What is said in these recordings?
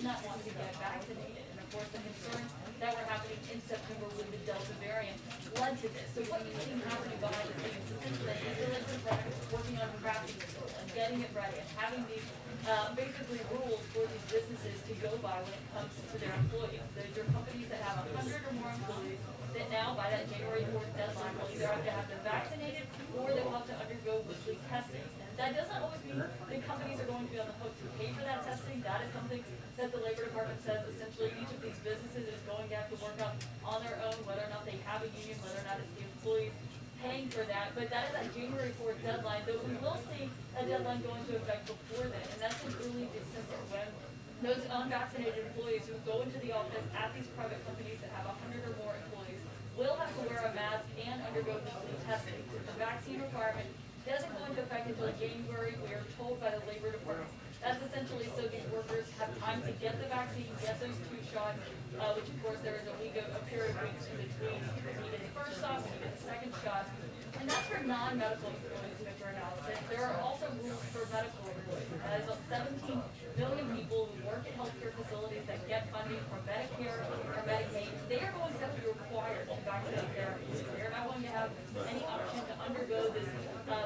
not want to get vaccinated. And of course, the concern that were happening in September with the Delta variant led to this. So what you've seen happening behind the scenes since then is the Labor Department working on drafting this rule and getting it ready and having these basically rules for these businesses to go by when it comes to their employees. Those are companies that have 100 or more employees that now, by that January 4th deadline, will either have to have them vaccinated or they will have to undergo weekly testing. And that doesn't always mean that companies are going to be on the hook to pay for that testing. That is something that the Labor Department says essentially each of these businesses is going to have to work on their own, whether or not they have a union, whether or not it's the employees paying for that. But that is that January 4th deadline, though we will see a deadline go into effect before then, and that's in early December when those unvaccinated employees who go into the office at these private companies that have 100 or more employees will have to wear a mask and undergo weekly testing. The vaccine requirement doesn't go into effect until January, we are told by the Labor Department. That's essentially so these workers have time to get the vaccine, get those 2 shots, which of course there is a period of weeks in between when you get the first shot, when you get the second shot. And that's for non-medical employees, Mr. Analysis. There are also rules for medical employees. As 17 million people who work in healthcare facilities that get funding from Medicare or Medicaid, they are going to have to be required to vaccinate their employees. They are not going to have any option to undergo this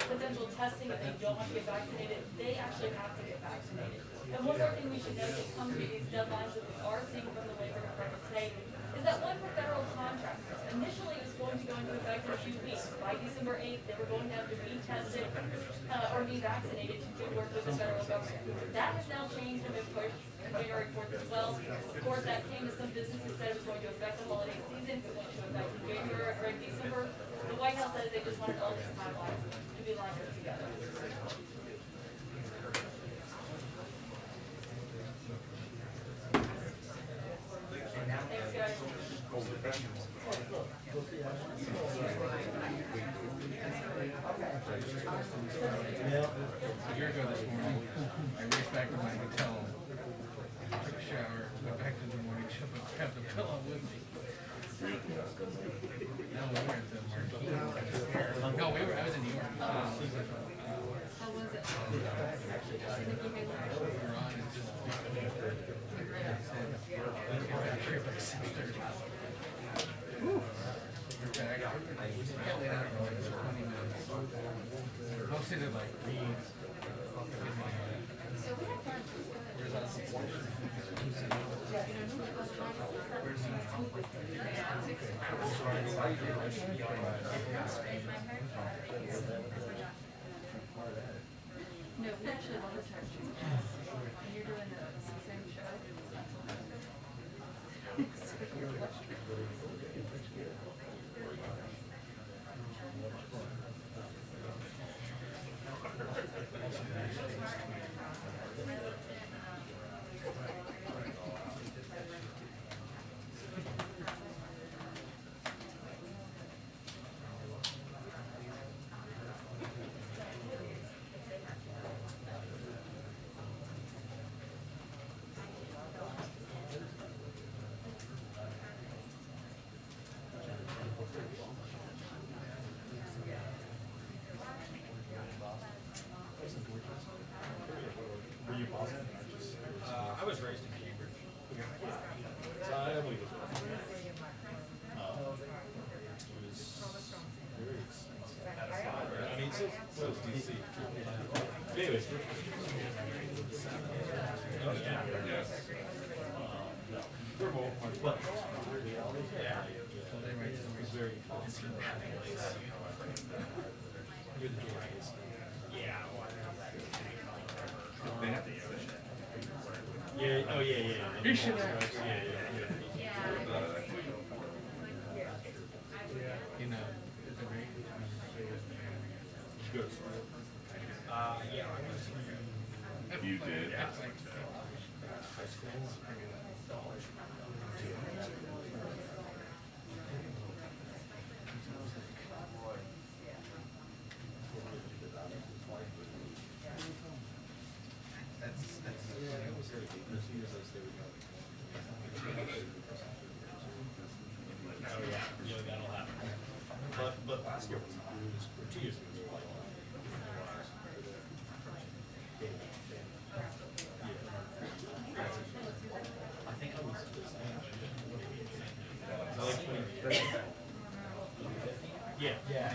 potential testing if they don't want to get vaccinated. They actually have to get vaccinated. And one more thing we should note that comes with these deadlines that we are seeing from the Labor Department today is that one for federal contractors. Initially, it was going to go into effect in a few weeks. By December 8th, they were going to have to be tested or be vaccinated to do work with the federal government. That has now changed and been pushed January 4th as well. Of course, that came as some businesses said it was going to affect the holiday season. It went into effect in January or in December. The White House says they just wanted all these timelines to be lined up together. Thanks, guys. A year ago this morning, I raced back to my hotel, took a shower, went back to the morning show, and grabbed the pillow with me. Now we were at the Marquee. No, I was in New York. How was it? We were on and just here by 6:30. We're back. I laid out for like 20 minutes. Mostly to like read. Where's that? No, we actually want to charge you. And you're doing the same show. Were you Boston? I was raised in Cambridge. So I believe it. It was very expensive at a time. I mean, so was DC. Anyways. Oh, yeah. Yes. No. We're both. Well, yeah. It was very interesting. You're the Giants. Yeah. They have to use it. Yeah, oh yeah. You should have. Yeah. You know, the rate. Good. Yeah, I was. You did. Yeah. High school. Yeah, that'll happen. But last year was, or 2 years ago, was probably a lot. Yeah, yeah.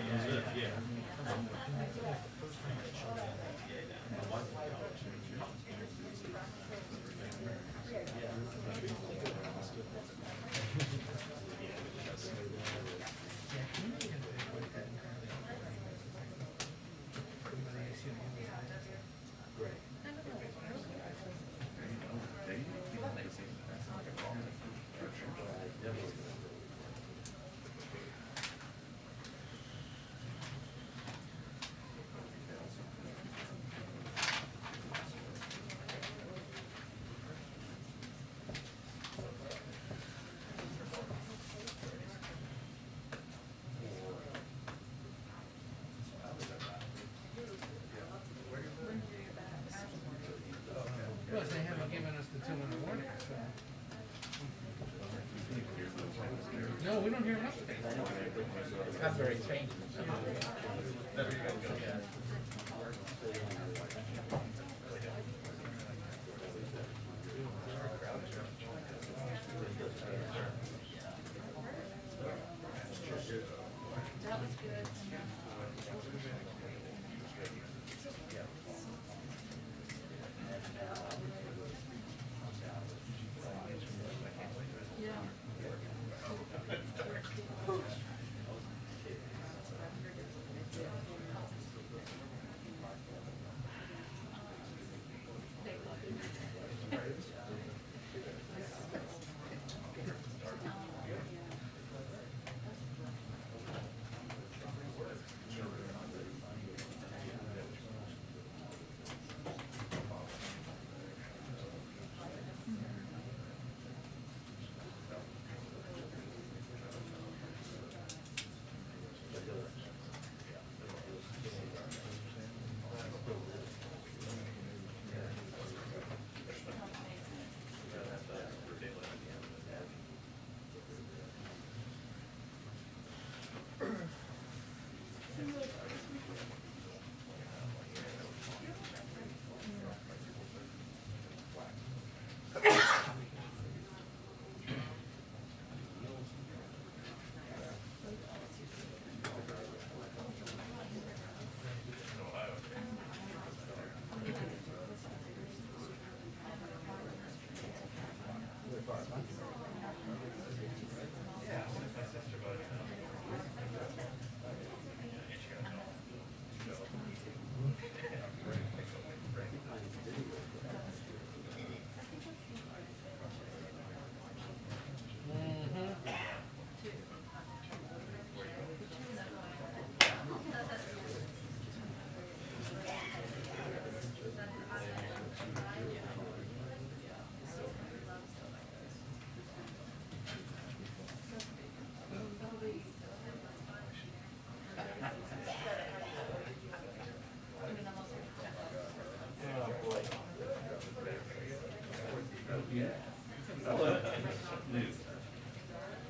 Plus, they haven't given us the 2-minute warning, so. No, we don't hear much. That's very changing. That was good.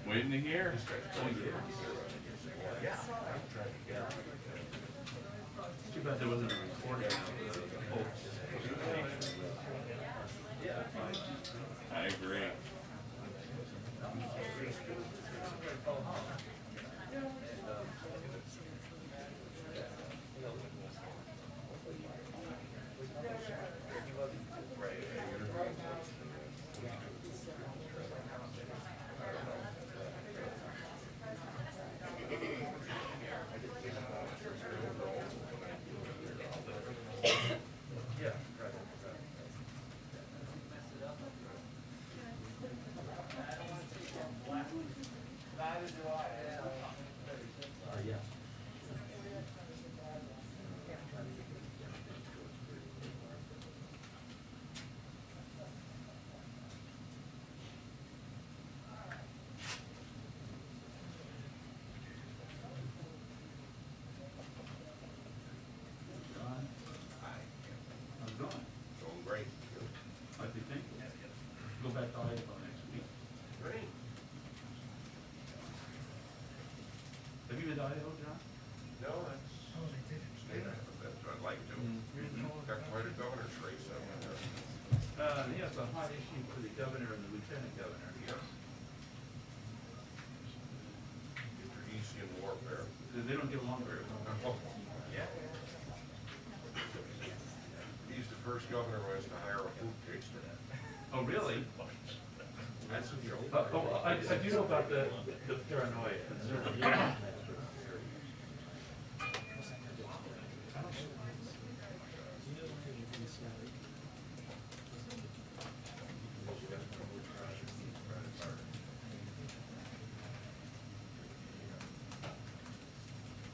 Waiting to hear. Too bad there wasn't a recording of the whole. I agree. How's it going? Going great. How'd you think? Go back to Idaho next week. Great. Have you been to Idaho, John? No, that's, state, I'd like to. Got quite a governor's race up there. Yeah, it's a hot issue for the governor and the lieutenant governor. Yes. they don't get along very well. Oh, he's the first governor who has to hire a food taster. Oh, really? That's a joke. I do know about the paranoia.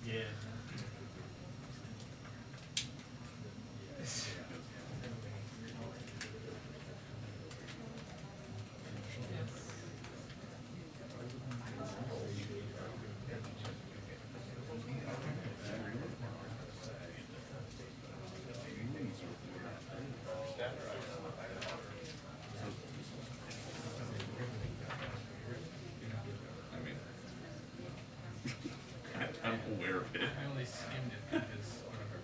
Yeah. I mean, I'm aware of it. I only skimmed it because one of our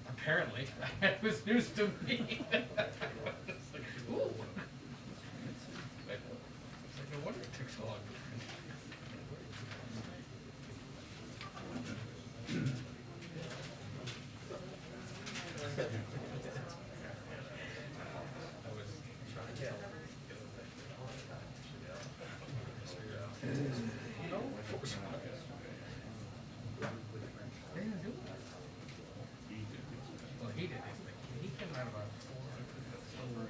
apparently, it was news to me. It's like, ooh. It's like, no wonder it took so long. I was trying to They didn't do it. Well, he did his thing. He came out about 4:15.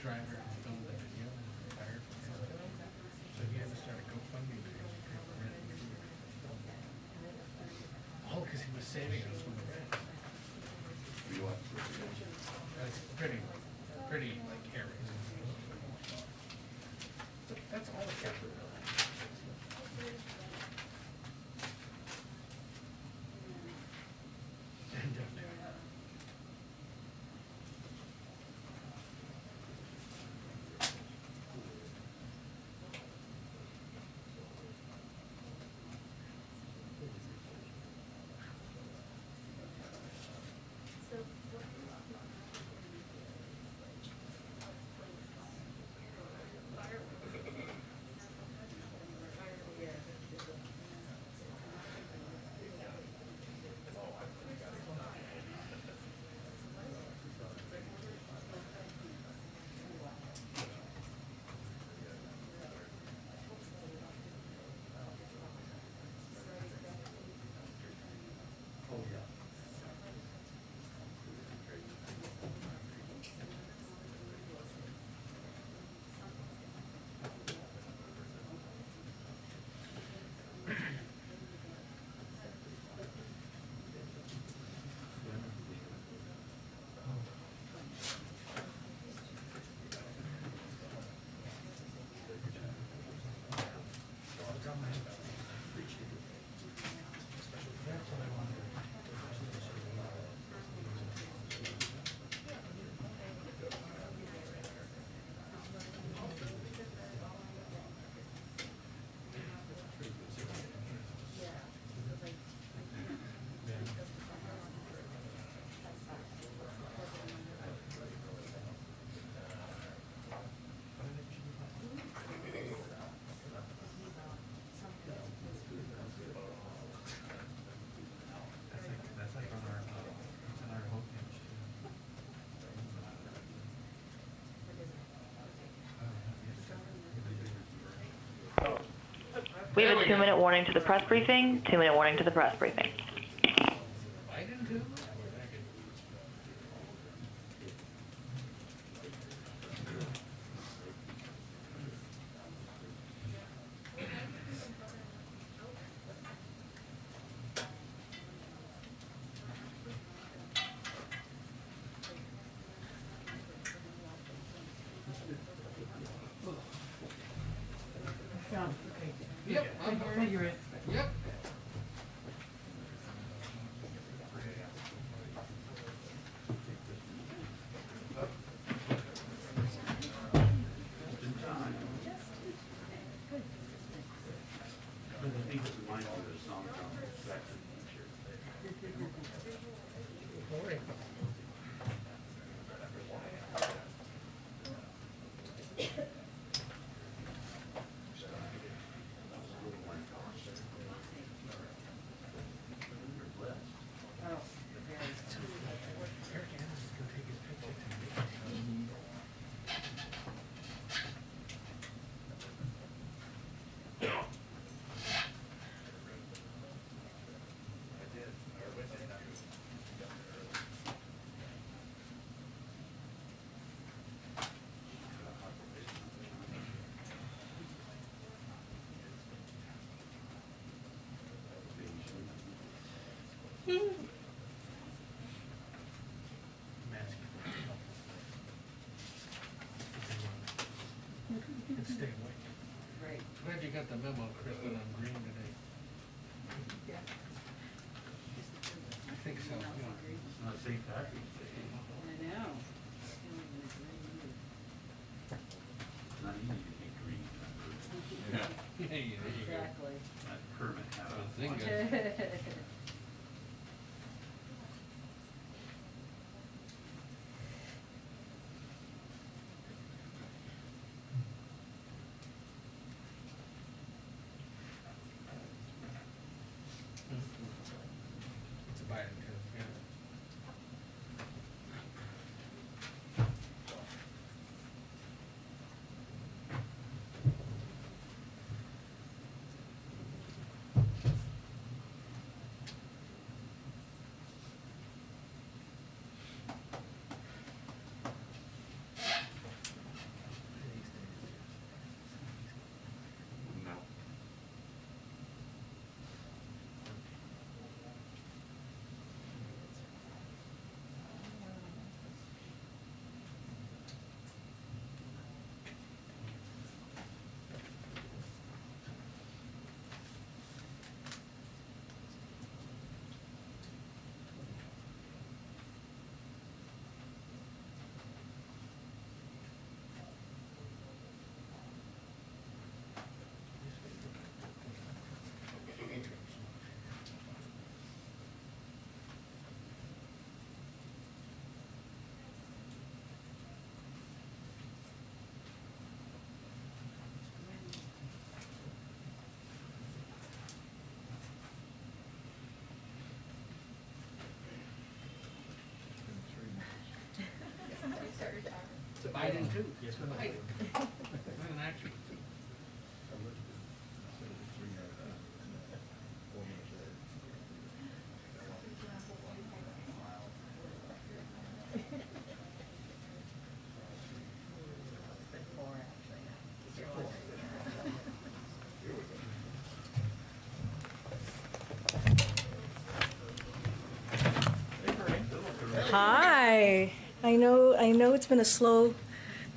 Driver filmed the video and retired from his job. So he had to start a GoFundMe page to pay for rent and food. All because he was saving us from the rent. That's pretty like hairy. That's all the capital. We have There a we go. 2-minute warning to the press briefing. 2-minute warning to the press briefing. Biden too? Yep, I'm here. Yep. But I think it reminds me of the song from Back to the Future. And stay awake. Right. Glad you got the memo, Chris, that I'm green today. Yeah. I think so, yeah. It's not St. Patrick's Day. I know. It's not easy to get green. Yeah. Yeah, there you go. Exactly. That Kermit hat on. Bazinga. It's a Biden too, yeah. No. It's a Biden too. Yes, it's a Biden. Not an action. Hi. I know it's been a slow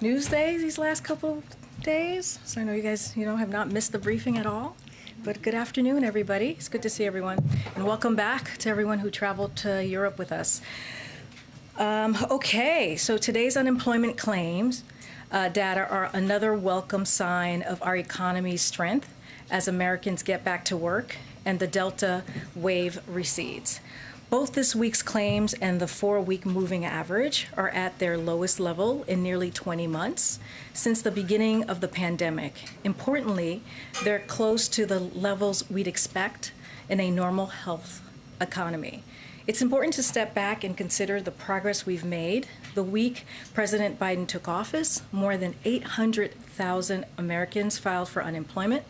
news day these last couple of days, so I know you guys, have not missed the briefing at all. But good afternoon, everybody. It's good to see everyone. And welcome back to everyone who traveled to Europe with us. Okay, so today's unemployment claims data are another welcome sign of our economy's strength as Americans get back to work and the Delta wave recedes. Both this week's claims and the 4-week moving average are at their lowest level in nearly 20 months since the beginning of the pandemic. Importantly, they're close to the levels we'd expect in a normal health economy. It's important to step back and consider the progress we've made. The week President Biden took office, more than 800,000 Americans filed for unemployment.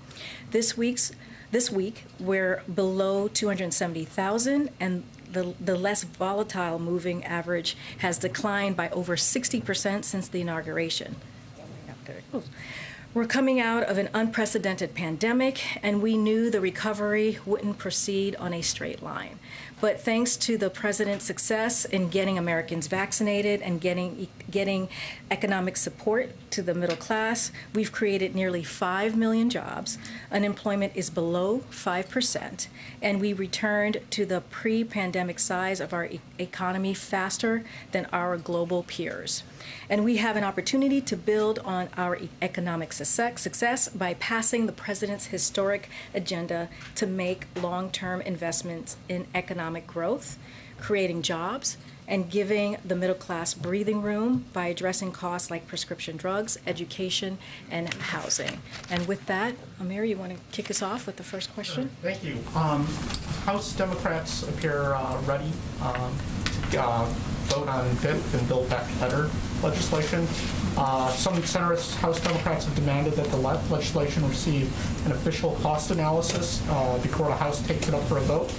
This week, we're below 270,000, and the less volatile moving average has declined by over 60% since the inauguration. We're coming out of an unprecedented pandemic, and we knew the recovery wouldn't proceed on a straight line. But thanks to the president's success in getting Americans vaccinated and getting economic support to the middle class, we've created nearly 5 million jobs. Unemployment is below 5%, and we returned to the pre-pandemic size of our economy faster than our global peers. And we have an opportunity to build on our economic success by passing the president's historic agenda to make long-term investments in economic growth, creating jobs, and giving the middle class breathing room by addressing costs like prescription drugs, education, and housing. And with that, Amir, you want to kick us off with the first question? Thank you. House Democrats appear ready to vote on BIP and Build Back Better legislation. Some centrist House Democrats have demanded that the legislation receive an official cost analysis before the House takes it up for a vote.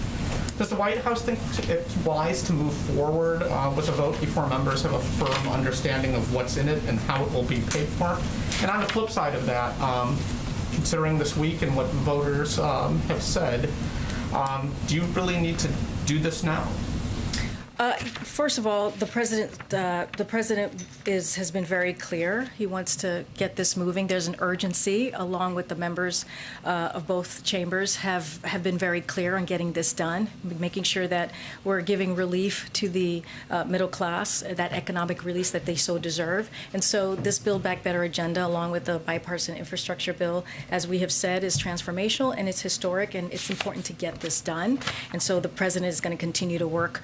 Does the White House think it's wise to move forward with a vote before members have a firm understanding of what's in it and how it will be paid for? And on the flip side of that, considering this week and what voters have said, do you really need to do this now? First of all, the president has been very clear. He wants to get this moving. There's an urgency, along with the members of both chambers have been very clear on getting this done, making sure that we're giving relief to the middle class, that economic release that they so deserve. And so this Build Back Better agenda, along with the bipartisan infrastructure bill, as we have said, is transformational and it's historic, and it's important to get this done. And so the president is going to continue to work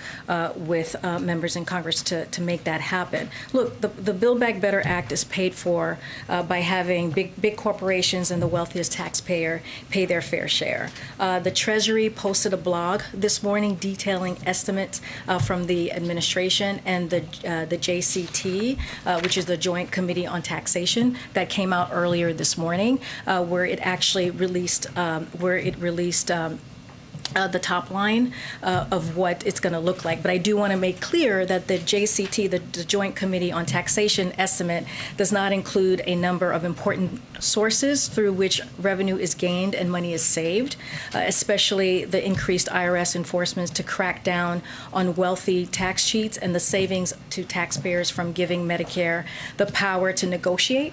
with members in Congress to make that happen. Look, the Build Back Better Act is paid for by having big corporations and the wealthiest taxpayer pay their fair share. The Treasury posted a blog this morning detailing estimates from the administration and the JCT, which is the Joint Committee on Taxation, that came out earlier this morning, where it actually released the top line of what it's going to look like. But I do want to make clear that the JCT, the Joint Committee on Taxation estimate, does not include a number of important sources through which revenue is gained and money is saved, especially the increased IRS enforcement to crack down on wealthy tax cheats and the savings to taxpayers from giving Medicare the power to negotiate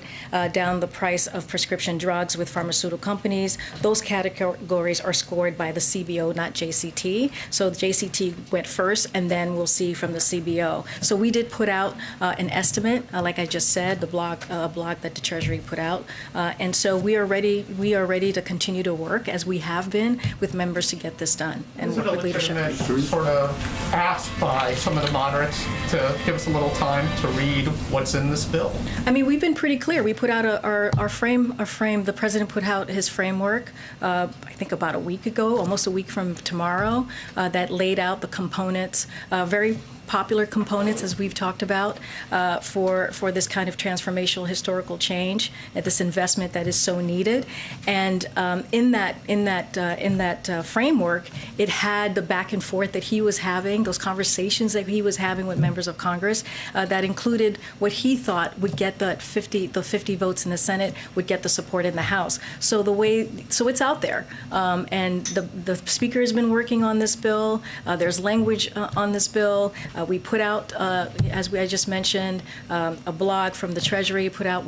down the price of prescription drugs with pharmaceutical companies. Those categories are scored by the CBO, not JCT. So the JCT went first, and then we'll see from the CBO. So we did put out an estimate, like I just said, the blog that the Treasury put out, and so we are ready. We are ready to continue to work as we have been with members to get this done and work with leadership. Is it sort of asked by some of the moderates to give us a little time to read what's in this bill? I mean, we've been pretty clear. We put out our frame. The president put out his framework, I think about a week ago, almost a week from tomorrow, that laid out the components, very popular components, as we've talked about, for this kind of transformational historical change, at this investment that is so needed. And in that framework, it had the back and forth that he was having, those conversations that he was having with members of Congress, that included what he thought would get the 50 votes in the Senate, would get the support in the House. So it's out there, and the Speaker has been working on this bill. There's language on this bill. We put out, as I just mentioned, a blog from the Treasury, put out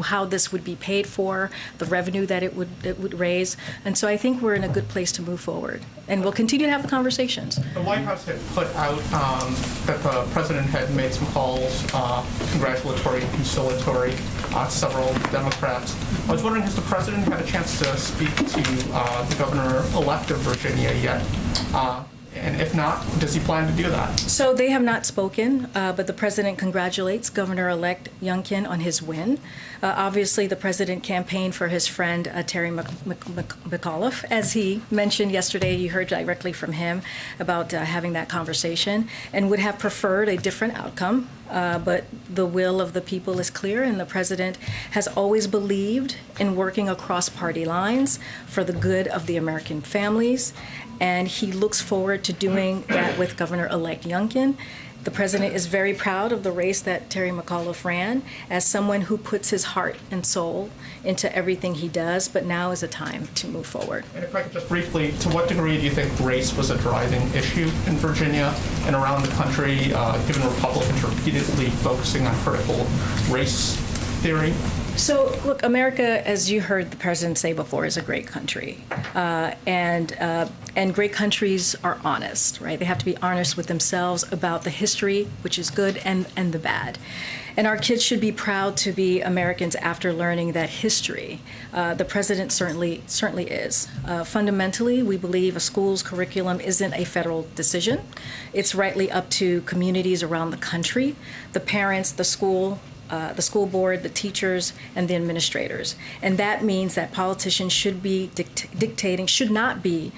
how this would be paid for, the revenue that it would raise, and so I think we're in a good place to move forward, and we'll continue to have the conversations. The White House had put out that the president had made some calls, congratulatory and conciliatory, several Democrats. I was wondering, has the president had a chance to speak to the governor-elect of Virginia yet? And if not, does he plan to do that? So they have not spoken, but the president congratulates Governor-elect Youngkin on his win. Obviously, the president campaigned for his friend Terry McAuliffe. As he mentioned yesterday, you heard directly from him about having that conversation, and would have preferred a different outcome. But the will of the people is clear, and the president has always believed in working across party lines for the good of the American families, and he looks forward to doing that with Governor-elect Youngkin. The president is very proud of the race that Terry McAuliffe ran as someone who puts his heart and soul into everything he does, but now is a time to move forward. And if I could just briefly, to what degree do you think race was a driving issue in Virginia and around the country, given Republicans repeatedly focusing on critical race theory? So, look, America, as you heard the president say before, is a great country. And great countries are honest, right? They have to be honest with themselves about the history, which is good, and the bad. And our kids should be proud to be Americans after learning that history. The president certainly is. Fundamentally, we believe a school's curriculum isn't a federal decision. It's rightly up to communities around the country, the parents, the school board, the teachers, and the administrators. And that means that politicians should be should not be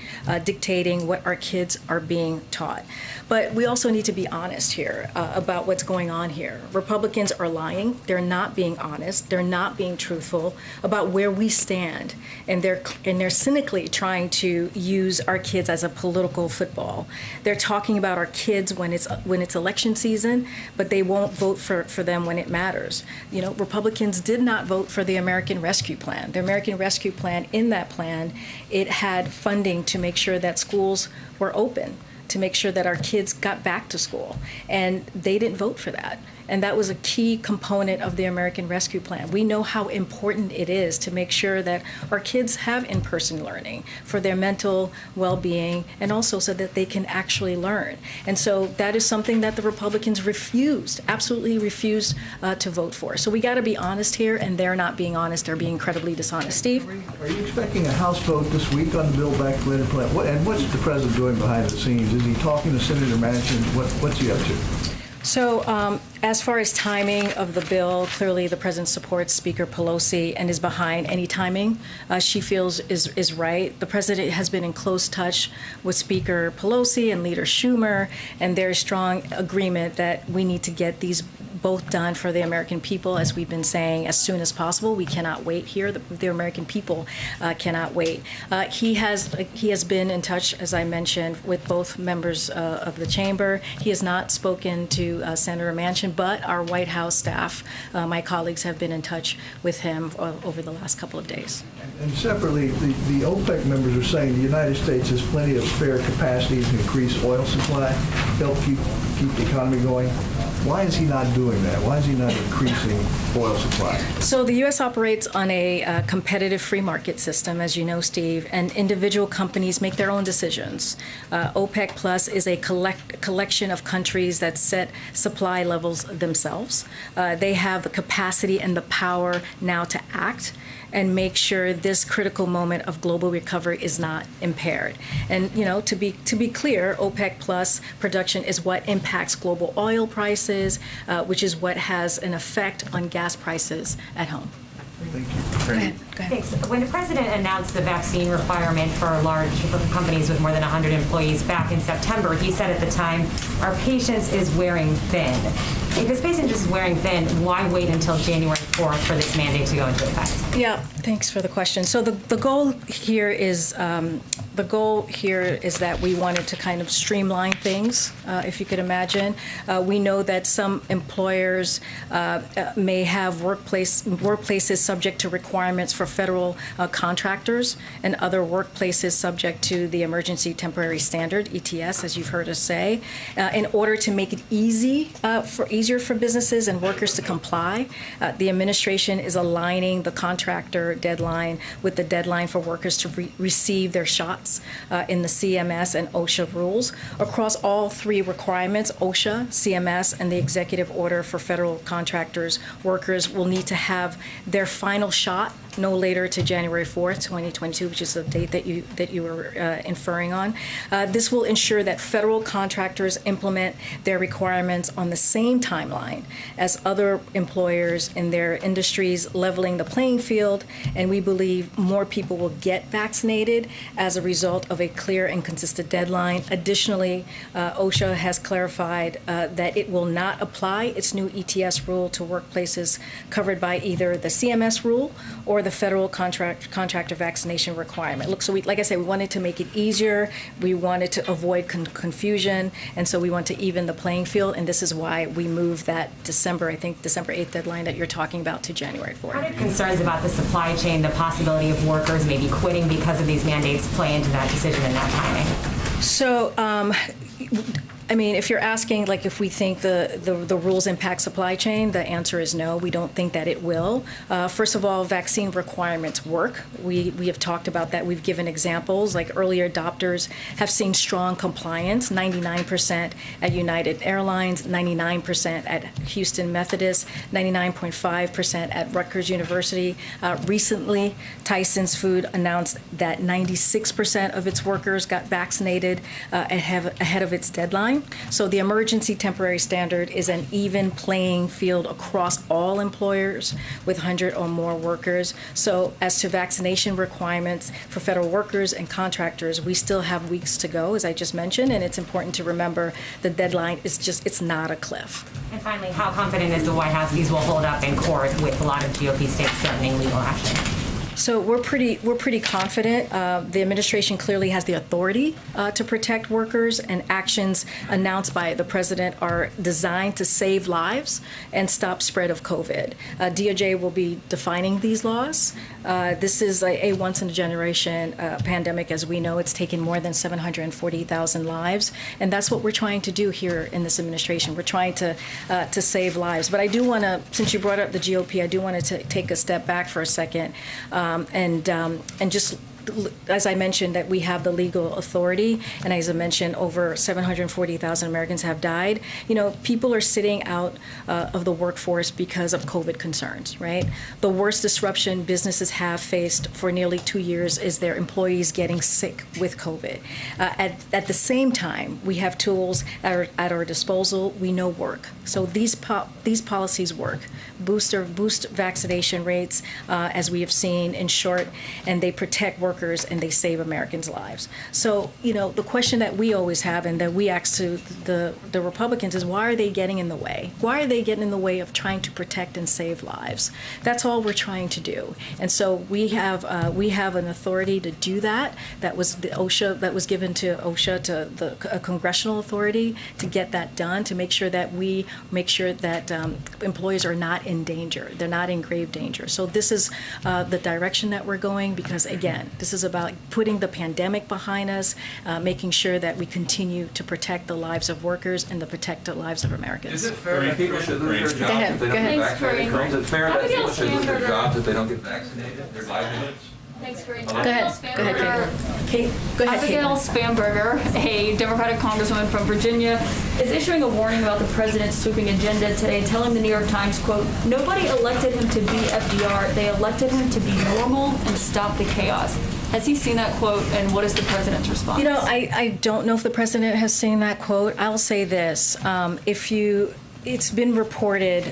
dictating what our kids are being taught. But we also need to be honest here about what's going on here. Republicans are lying. They're not being honest. They're not being truthful about where we stand. And they're cynically trying to use our kids as a political football. They're talking about our kids when it's election season, but they won't vote for them when it matters. You know, Republicans did not vote for the American Rescue Plan. The American Rescue Plan, in that plan, it had funding to make sure that schools were open, to make sure that our kids got back to school. And they didn't vote for that. And that was a key component of the American Rescue Plan. We know how important it is to make sure that our kids have in-person learning for their mental well-being, and also so that they can actually learn. And so that is something that the Republicans absolutely refused to vote for. So we got to be honest here, and they're not being honest. They're being incredibly dishonest. Steve? Are you expecting a House vote this week on the Build Back Better plan? And what's the president doing behind the scenes? Is he talking to Senator Manchin? What's he up to? So as far as timing of the bill, clearly the president supports Speaker Pelosi and is behind any timing she feels is right. The president has been in close touch with Speaker Pelosi and Leader Schumer, and there's strong agreement that we need to get these both done for the American people, as we've been saying, as soon as possible. We cannot wait here. The American people cannot wait. He has been in touch, as I mentioned, with both members of the chamber. He has not spoken to Senator Manchin, but our White House staff, my colleagues, have been in touch with him over the last couple of days. And separately, the OPEC members are saying the United States has plenty of spare capacity to increase oil supply, help keep the economy going. Why is he not doing that? Why is he not increasing oil supply? So the U.S. operates on a competitive free market system, as you know, Steve, and individual companies make their own decisions. OPEC Plus is a collection of countries that set supply levels themselves. They have the capacity and the power now to act and make sure this critical moment of global recovery is not impaired. And to be clear, OPEC Plus production is what impacts global oil prices, which is what has an effect on gas prices at home. Thank you. Go ahead. Thanks. When the president announced the vaccine requirement for large companies with more than 100 employees back in September, he said at the time, our patience is wearing thin. If his patience is wearing thin, why wait until January 4th for this mandate to go into effect? Yeah, thanks for the question. So the goal here is that we wanted to kind of streamline things, if you could imagine. We know that some employers may have workplaces subject to requirements for federal contractors, and other workplaces subject to the Emergency Temporary Standard, ETS, as you've heard us say. In order to make it easier for businesses and workers to comply, the administration is aligning the contractor deadline with the deadline for workers to receive their shots in the CMS and OSHA rules. Across all three requirements, OSHA, CMS, and the executive order for federal contractors, workers will need to have their final shot no later to January 4th, 2022, which is the date that you were inferring on. This will ensure that federal contractors implement their requirements on the same timeline as other employers in their industries, leveling the playing field, and we believe more people will get vaccinated as a result of a clear and consistent deadline. Additionally, OSHA has clarified that it will not apply its new ETS rule to workplaces covered by either the CMS rule or the federal contractor vaccination requirement. Look, so like I said, we wanted to make it easier. We wanted to avoid confusion, and so we want to even the playing field, and this is why we moved that December 8th deadline that you're talking about to January 4th. How did concerns about the supply chain, the possibility of workers maybe quitting because of these mandates play into that decision and that timing? So, I mean, if you're asking, like, if we think the rules impact supply chain, the answer is no. We don't think that it will. First of all, vaccine requirements work. We have talked about that. We've given examples, like early adopters have seen strong compliance, 99% at United Airlines, 99% at Houston Methodist, 99.5% at Rutgers University. Recently, Tyson's Food announced that 96% of its workers got vaccinated ahead of its deadline. So the emergency temporary standard is an even playing field across all employers with 100 or more workers. So as to vaccination requirements for federal workers and contractors, we still have weeks to go, as I just mentioned, and it's important to remember the deadline is it's not a cliff. And finally, how confident is the White House these will hold up in court with a lot of GOP states threatening legal action? So we're pretty confident. The administration clearly has the authority to protect workers, and actions announced by the president are designed to save lives and stop spread of COVID. DOJ will be defining these laws. This is a once-in-a-generation pandemic. As we know, it's taken more than 740,000 lives, and that's what we're trying to do here in this administration. We're trying to save lives. But I do want to, since you brought up the GOP, I do want to take a step back for a second and just, as I mentioned, that we have the legal authority, and as I mentioned, over 740,000 Americans have died. You know, people are sitting out of the workforce because of COVID concerns, right? The worst disruption businesses have faced for nearly 2 years is their employees getting sick with COVID. At the same time, we have tools at our disposal we know work. So these policies work. Boost vaccination rates, as we have seen, in short, and they protect workers and they save Americans' lives. So, you know, the question that we always have and that we ask to the Republicans is, why are they getting in the way? Why are they getting in the way of trying to protect and save lives? That's all we're trying to do. And so we have an authority to do that. That was the OSHA, that was given to OSHA, to a congressional authority to get that done, to make sure that we make sure that employees are not in danger. They're not in grave danger. So this is the direction that we're going, because again, this is about putting the pandemic behind us, making sure that we continue to protect the lives of workers and to protect the lives of Americans. Is it fair that people should lose their jobs if they don't get vaccinated? Is it fair that people should lose their jobs if they don't get vaccinated? Their livelihoods? Thanks, Karine. Go ahead, Kate. Go ahead, Abigail Spamberger, a Democratic congresswoman from Virginia, is issuing a warning about the president's sweeping agenda today, telling the New York Times, quote, "Nobody elected him to be FDR. They elected him to be normal and stop the chaos." Has he seen that quote, and what is the president's response? You know, I don't know if the president has seen that quote. I'll say this. It's been reported,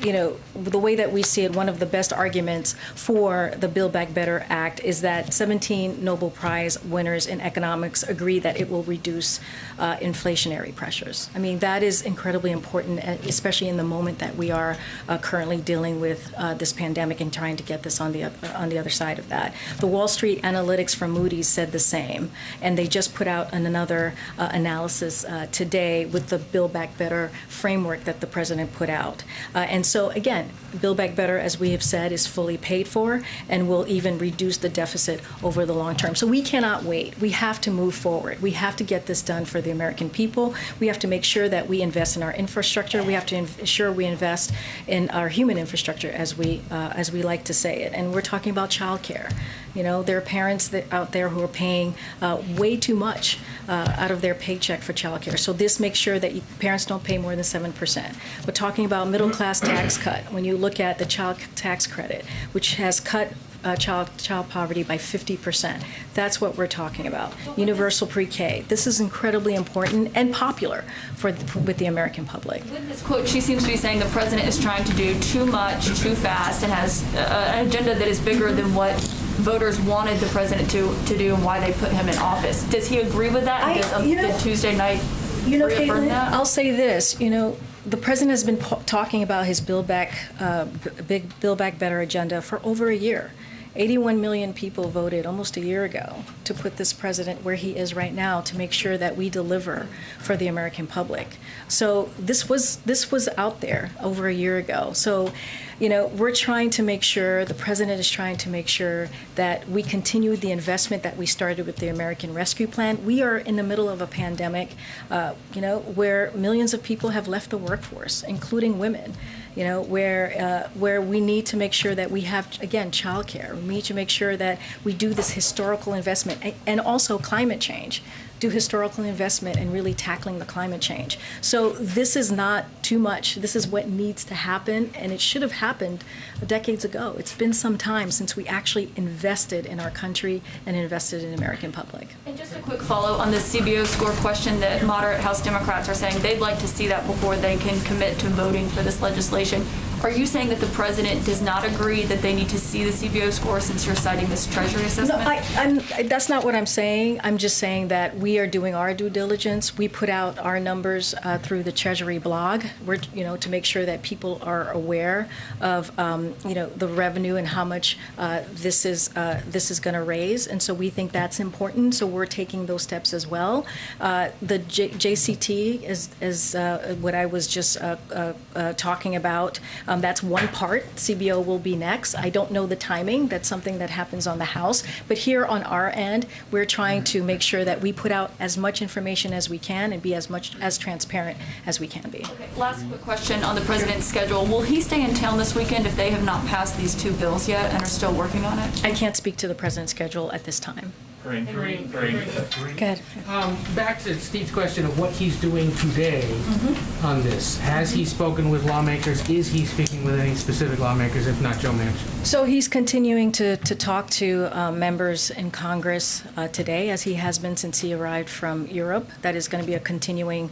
you know, the way that we see it, one of the best arguments for the Build Back Better Act is that 17 Nobel Prize winners in economics agree that it will reduce inflationary pressures. I mean, that is incredibly important, especially in the moment that we are currently dealing with this pandemic and trying to get this on the other side of that. The Wall Street analytics from Moody's said the same, and they just put out another analysis today with the Build Back Better framework that the president put out. And so, again, Build Back Better, as we have said, is fully paid for and will even reduce the deficit over the long term. So we cannot wait. We have to move forward. We have to get this done for the American people. We have to make sure that we invest in our infrastructure. We have to ensure we invest in our human infrastructure, as we like to say it. And we're talking about childcare. You know, there are parents out there who are paying way too much out of their paycheck for childcare. So this makes sure that parents don't pay more than 7%. We're talking about middle class tax cut. When you look at the child tax credit, which has cut child poverty by 50%. That's what we're talking about. Universal pre-K. This is incredibly important and popular with the American public. With this quote, she seems to be saying the president is trying to do too much, too fast, and has an agenda that is bigger than what voters wanted the president to do and why they put him in office. Does he agree with that? Did Tuesday night reaffirm that? I'll say this, the president has been talking about his Build Back Better agenda for over a year. 81 million people voted almost a year ago to put this president where he is right now to make sure that we deliver for the American public. So this was out there over a year ago. So, we're trying to make sure, the president is trying to make sure that we continue the investment that we started with the American Rescue Plan. We are in the middle of a pandemic, where millions of people have left the workforce, including women. Where we need to make sure that we have, again, childcare. We need to make sure that we do this historical investment and also climate change. Do historical investment in really tackling the climate change. So this is not too much. This is what needs to happen, and it should have happened decades ago. It's been some time since we actually invested in our country and invested in the American public. And just a quick follow on the CBO score question that moderate House Democrats are saying they'd like to see that before they can commit to voting for this legislation. Are you saying that the president does not agree that they need to see the CBO score since you're citing this Treasury assessment? No, that's not what I'm saying. I'm just saying that we are doing our due diligence. We put out our numbers through the Treasury blog, to make sure that people are aware of, the revenue and how much this is going to raise. And so we think that's important. So we're taking those steps as well. The JCT is what I was just talking about. That's one part. CBO will be next. I don't know the timing. That's something that happens on the House. But here on our end, we're trying to make sure that we put out as much information as we can and be as transparent as we can be. Okay. Last quick question on the president's schedule. Will he stay in town this weekend if they have not passed these two bills yet and are still working on it? I can't speak to the president's schedule at this time. Karine. Go ahead. Back to Steve's question of what he's doing today on this. Has he spoken with lawmakers? Is he speaking with any specific lawmakers, if not Joe Manchin? So he's continuing to talk to members in Congress today, as he has been since he arrived from Europe. That is going to be a continuing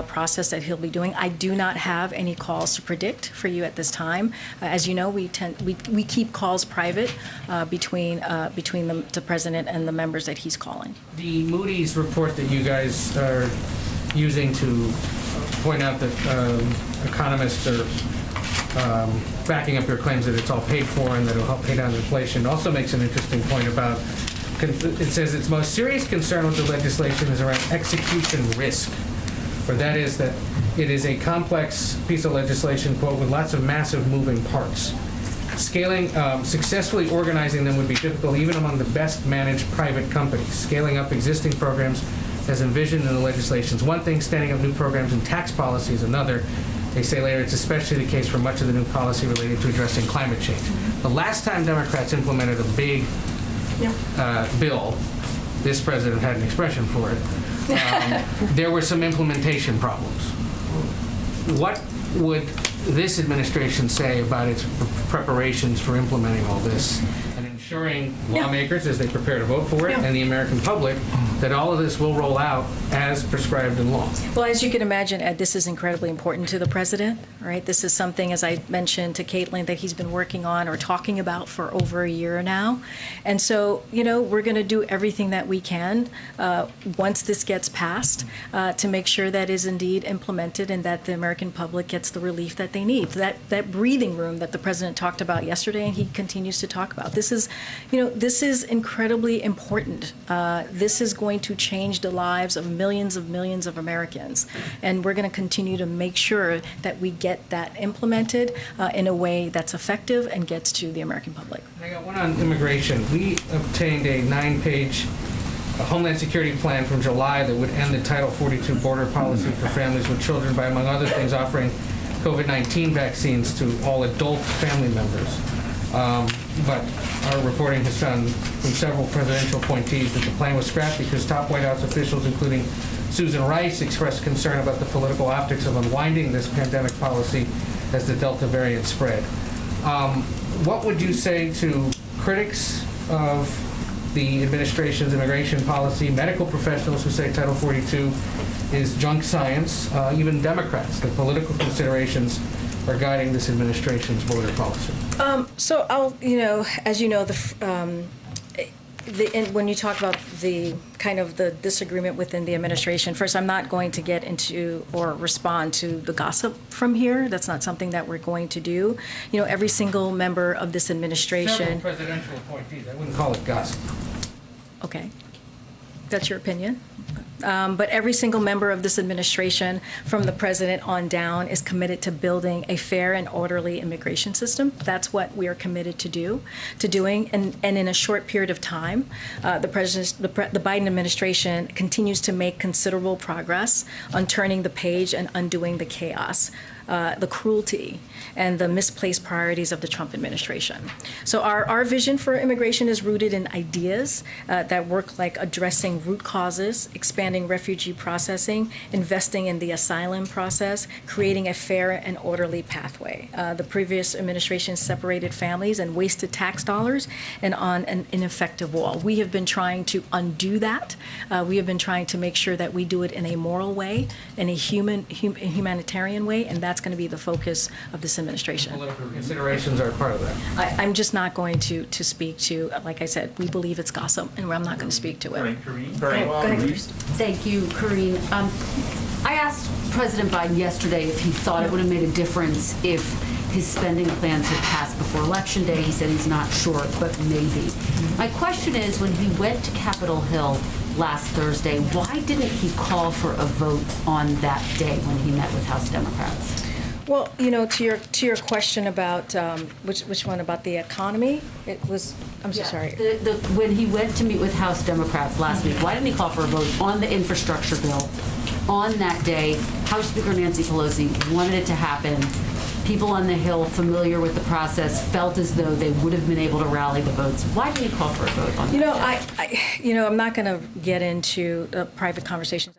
process that he'll be doing. I do not have any calls to predict for you at this time. As you know, we keep calls private between the president and the members that he's calling. The Moody's report that you guys are using to point out that economists are backing up your claims that it's all paid for and that it'll help pay down inflation also makes an interesting point about, it says its most serious concern with the legislation is around execution risk, or that is that it is a complex piece of legislation, quote, with lots of massive moving parts. Successfully organizing them would be difficult even among the best managed private companies. Scaling up existing programs as envisioned in the legislation is one thing, standing up new programs and tax policy is another. They say later it's especially the case for much of the new policy related to addressing climate change. The last time Democrats implemented a big bill, this president had an expression for it, there were some implementation problems. What would this administration say about its preparations for implementing all this and ensuring lawmakers, as they prepare to vote for it, and the American public, that all of this will roll out as prescribed in law? Well, as you can imagine, Ed, this is incredibly important to the president, right? This is something, as I mentioned to Caitlin, that he's been working on or talking about for over a year now. And so, we're going to do everything that we can once this gets passed to make sure that is indeed implemented and that the American public gets the relief that they need. That breathing room that the president talked about yesterday and he continues to talk about. This is incredibly important. This is going to change the lives of millions of Americans. And we're going to continue to make sure that we get that implemented in a way that's effective and gets to the American public. I got one on immigration. We obtained a 9-page Homeland Security plan from July that would end the Title 42 border policy for families with children by, among other things, offering COVID-19 vaccines to all adult family members. but our reporting has found from several presidential appointees that the plan was scrapped because top White House officials, including Susan Rice, expressed concern about the political optics of unwinding this pandemic policy as the Delta variant spread. What would you say to critics of the administration's immigration policy, medical professionals who say Title 42 is junk science, even Democrats, the political considerations are guiding this administration's border policy? So I'll, as you know, when you talk about the kind of the disagreement within the administration, first, I'm not going to get into or respond to the gossip from here. That's not something that we're going to do. Every single member of this administration. Several presidential appointees. I wouldn't call it gossip. Okay, that's your opinion. But every single member of this administration, from the president on down, is committed to building a fair and orderly immigration system. That's what we are committed to doing. And in a short period of time, the Biden administration continues to make considerable progress on turning the page and undoing the chaos, the cruelty, and the misplaced priorities of the Trump administration. So our vision for immigration is rooted in ideas that work like addressing root causes, expanding refugee processing, investing in the asylum process, creating a fair and orderly pathway. The previous administration separated families and wasted tax dollars and on an ineffective wall. We have been trying to undo that. We have been trying to make sure that we do it in a moral way, in a humanitarian way, and that's going to be the focus of this administration. Political considerations are part of that. I'm just not going to speak to, like I said, we believe it's gossip, and I'm not going to speak to it. Karine? Go ahead. Thank you, Karine. I asked President Biden yesterday if he thought it would have made a difference if his spending plans had passed before Election Day. He said he's not sure, but maybe. My question is, when he went to Capitol Hill last Thursday, why didn't he call for a vote on that day when he met with House Democrats? Well, to your question about which one about the economy, it was. I'm so sorry. When he went to meet with House Democrats last week, why didn't he call for a vote on the infrastructure bill on that day? House Speaker Nancy Pelosi wanted it to happen. People on the Hill, familiar with the process, felt as though they would have been able to rally the votes. Why didn't he call for a vote on that day? I'm not going to get into private conversations.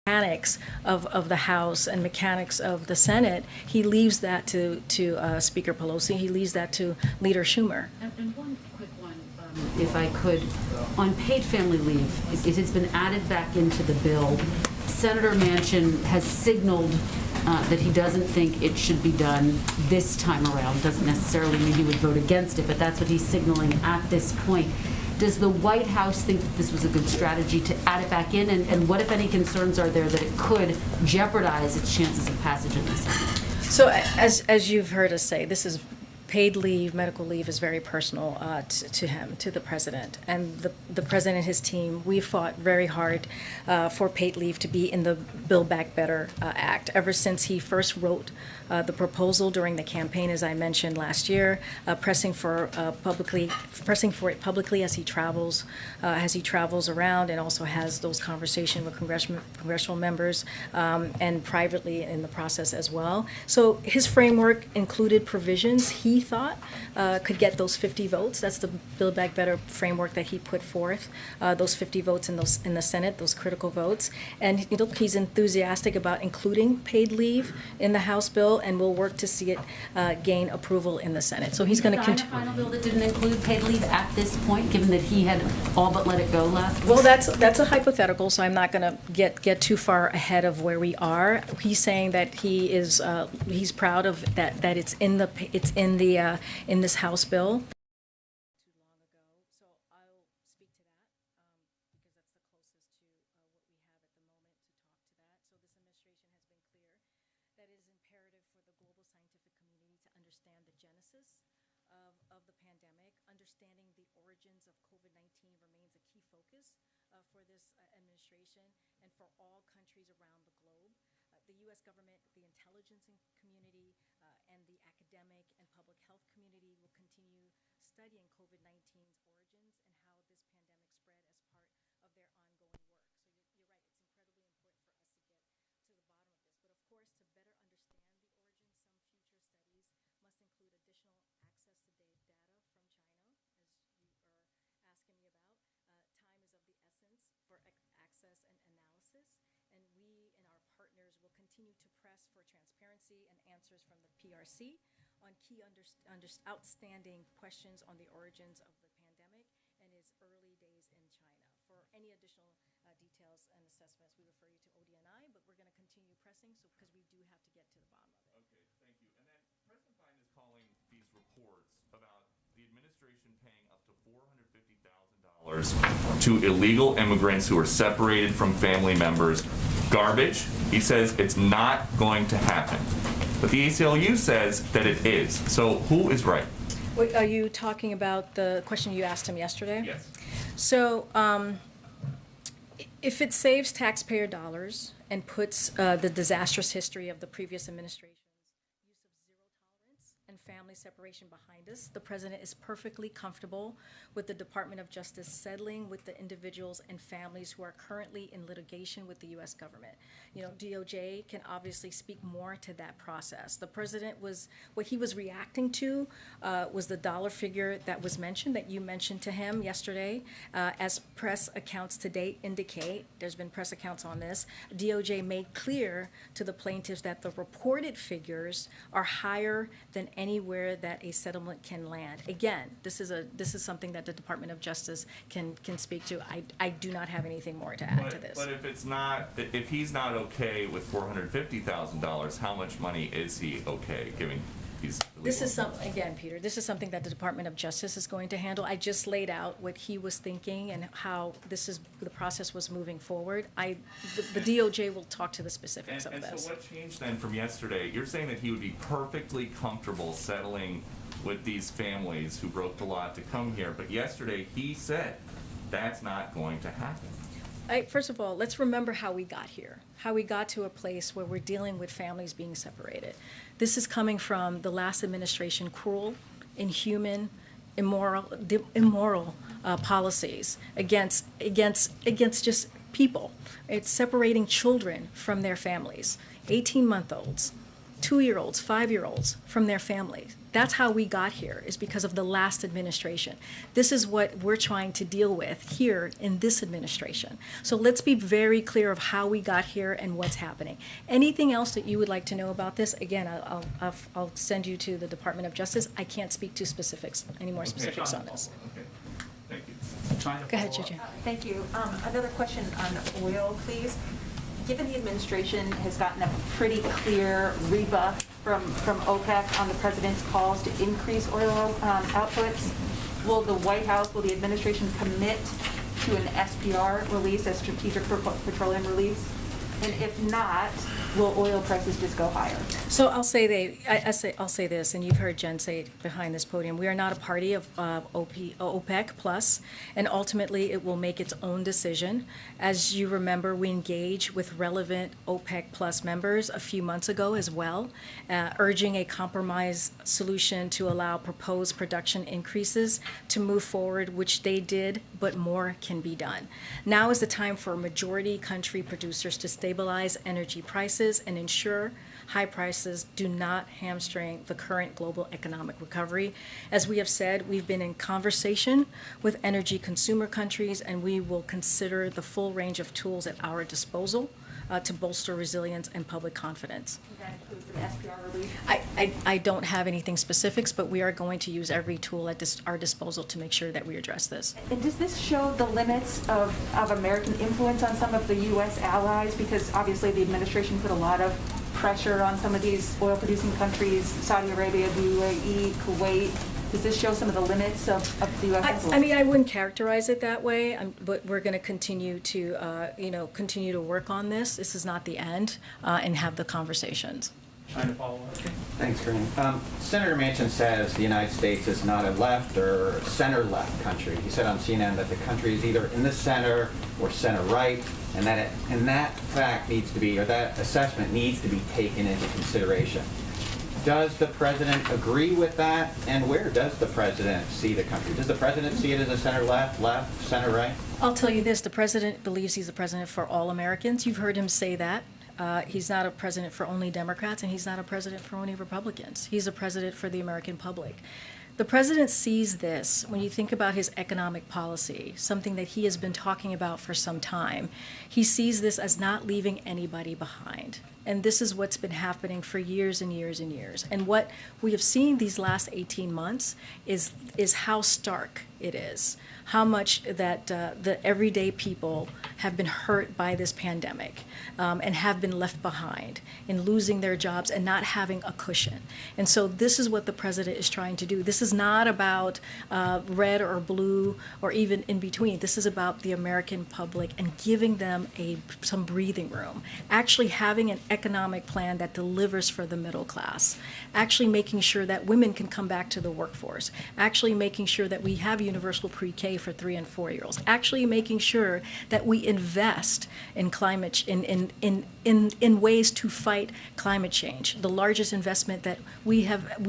mechanics of the House and mechanics of the Senate, he leaves that to Speaker Pelosi. He leaves that to Leader Schumer. And one quick one, if I could, on paid family leave, it has been added back into the bill. Senator Manchin has signaled that he doesn't think it should be done this time around. Doesn't necessarily mean he would vote against it, but that's what he's signaling at this point. Does the White House think that this was a good strategy to add it back in? And what, if any, concerns are there that it could jeopardize its chances of passage in the Senate? So as you've heard us say, this is paid leave, medical leave is very personal to him, to the president. And the president and his team, we fought very hard for paid leave to be in the Build Back Better Act. Ever since he first wrote the proposal during the campaign, as I mentioned last year, pressing for it publicly as he travels around, and also has those conversations with congressional members and privately in the process as well. So his framework included provisions he thought could get those 50 votes. That's the Build Back Better framework that he put forth. Those 50 votes in the Senate, those critical votes, and he's enthusiastic about including paid leave in the House bill, and we'll work to see it gain approval in the Senate. So he's going to continue. A final bill that didn't include paid leave at this point, given that he had all but let it go last week? Well, that's a hypothetical, so I'm not going to get too far ahead of where we are. He's saying that he's proud of that it's in this House bill. Of the pandemic, understanding the origins of COVID-19 remains a key focus for this administration and for all countries around the globe. The U.S. government, the intelligence community, and the academic and public health community will continue studying COVID-19's origins and how this pandemic spread as part of their ongoing work. So you're right, it's incredibly important for us to get to the bottom of this. But of course, to better understand the origins, some future studies must include additional access to data from China, as you are asking me about. Time is of the essence for access and analysis, and we and our partners will continue to press for transparency and answers from the PRC on key outstanding questions on the origins of the pandemic and its early days in China. For any additional details and assessments, we refer you to ODNI, but we're going to continue pressing because we do have to get to the bottom of it. Okay, thank you. And then President Biden is calling these reports about the administration paying up to $450,000 to illegal immigrants who are separated from family members garbage. He says it's not going to happen. But the ACLU says that it is. So who is right? Wait, are you talking about the question you asked him yesterday? Yes. So if it saves taxpayer dollars and puts the disastrous history of the previous administration, and family separation behind us, the president is perfectly comfortable with the Department of Justice settling with the individuals and families who are currently in litigation with the U.S. government. DOJ can obviously speak more to that process. The president what he was reacting to was the dollar figure that was mentioned, that you mentioned to him yesterday. As press accounts to date indicate, there's been press accounts on this, DOJ made clear to the plaintiffs that the reported figures are higher than anywhere that a settlement can land. Again, this is something that the Department of Justice can speak to. I do not have anything more to add to this. But if he's not okay with $450,000, how much money is he okay giving these? This is Peter, this is something that the Department of Justice is going to handle. I just laid out what he was thinking and how the process was moving forward. The DOJ will talk to the specifics of this. So what changed then from yesterday? You're saying that he would be perfectly comfortable settling with these families who broke the law to come here, but yesterday he said that's not going to happen. First of all, let's remember how we got here, how we got to a place where we're dealing with families being separated. This is coming from the last administration, cruel, inhuman, immoral policies against just people. It's separating children from their families, 18-month-olds. 2-year-olds, 5-year-olds from their families. That's how we got here, is because of the last administration. This is what we're trying to deal with here in this administration. So let's be very clear of how we got here and what's happening. Anything else that you would like to know about this, again, I'll send you to the Department of Justice. I can't speak to specifics, any more specifics on this. Okay, thank you. Go ahead, Gigi. Thank you. Another question on oil, please. Given the administration has gotten a pretty clear rebuff from OPEC on the president's calls to increase oil outputs, will the White House, will the administration commit to an SPR release, a strategic petroleum release? And if not, will oil prices just go higher? So I'll say this, and you've heard Jen say it behind this podium. We are not a party of OPEC plus, and ultimately it will make its own decision. As you remember, we engaged with relevant OPEC plus members a few months ago as well, urging a compromise solution to allow proposed production increases to move forward, which they did, but more can be done. Now is the time for majority country producers to stabilize energy prices and ensure high prices do not hamstring the current global economic recovery. As we have said, we've been in conversation with energy consumer countries, and we will consider the full range of tools at our disposal to bolster resilience and public confidence. That includes an SPR release? I don't have anything specifics, but we are going to use every tool at our disposal to make sure that we address this. And does this show the limits of American influence on some of the U.S. allies? Because obviously the administration put a lot of pressure on some of these oil-producing countries, Saudi Arabia, the UAE, Kuwait. Does this show some of the limits of the U.S. influence? I mean, I wouldn't characterize it that way, but we're going to continue to, continue to work on this. This is not the end, and have the conversations. Trying to follow up. Thanks, Karine. Senator Manchin says the United States is not a left or center-left country. He said on CNN that the country is either in the center or center-right, and that fact needs to be, or that assessment needs to be taken into consideration. Does the president agree with that? And where does the president see the country? Does the president see it as a center-left, left, center-right? I'll tell you this, the president believes he's the president for all Americans. You've heard him say that. He's not a president for only Democrats, and he's not a president for only Republicans. He's a president for the American public. The president sees this when you think about his economic policy, something that he has been talking about for some time. He sees this as not leaving anybody behind. And this is what's been happening for years and years and years. And what we have seen these last 18 months is how stark it is, how much that the everyday people have been hurt by this pandemic and have been left behind in losing their jobs and not having a cushion. And so this is what the president is trying to do. This is not about red or blue or even in between. This is about the American public and giving them some breathing room, actually having an economic plan that delivers for the middle class, actually making sure that women can come back to the workforce, actually making sure that we have universal pre-K for 3 and 4-year-olds, actually making sure that we invest in climate in ways to fight climate change, the largest investment that we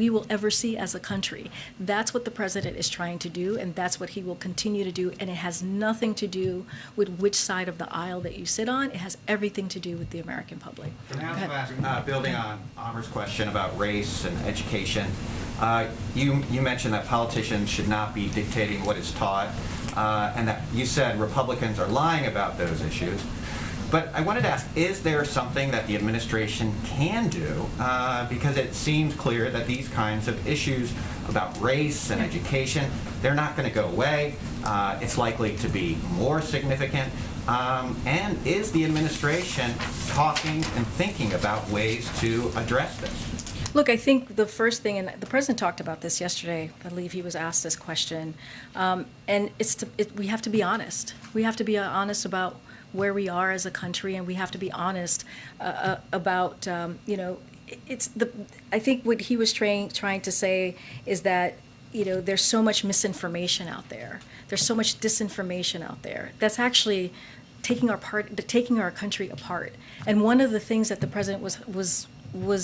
will ever see as a country. That's what the president is trying to do, and that's what he will continue to do, and it has nothing to do with which side of the aisle that you sit on. It has everything to do with the American public. Building on Amar's question about race and education, you mentioned that politicians should not be dictating what is taught, and that you said Republicans are lying about those issues. But I wanted to ask, is there something that the administration can do? Because it seems clear that these kinds of issues about race and education, they're not going to go away. It's likely to be more significant. And is the administration talking and thinking about ways to address this? Look, I think the first thing, and the president talked about this yesterday, I believe he was asked this question, and we have to be honest. We have to be honest about where we are as a country, and we have to be honest about, I think what he was trying to say is that, there's so much misinformation out there. There's so much disinformation out there. That's actually taking our country apart. And one of the things that the president was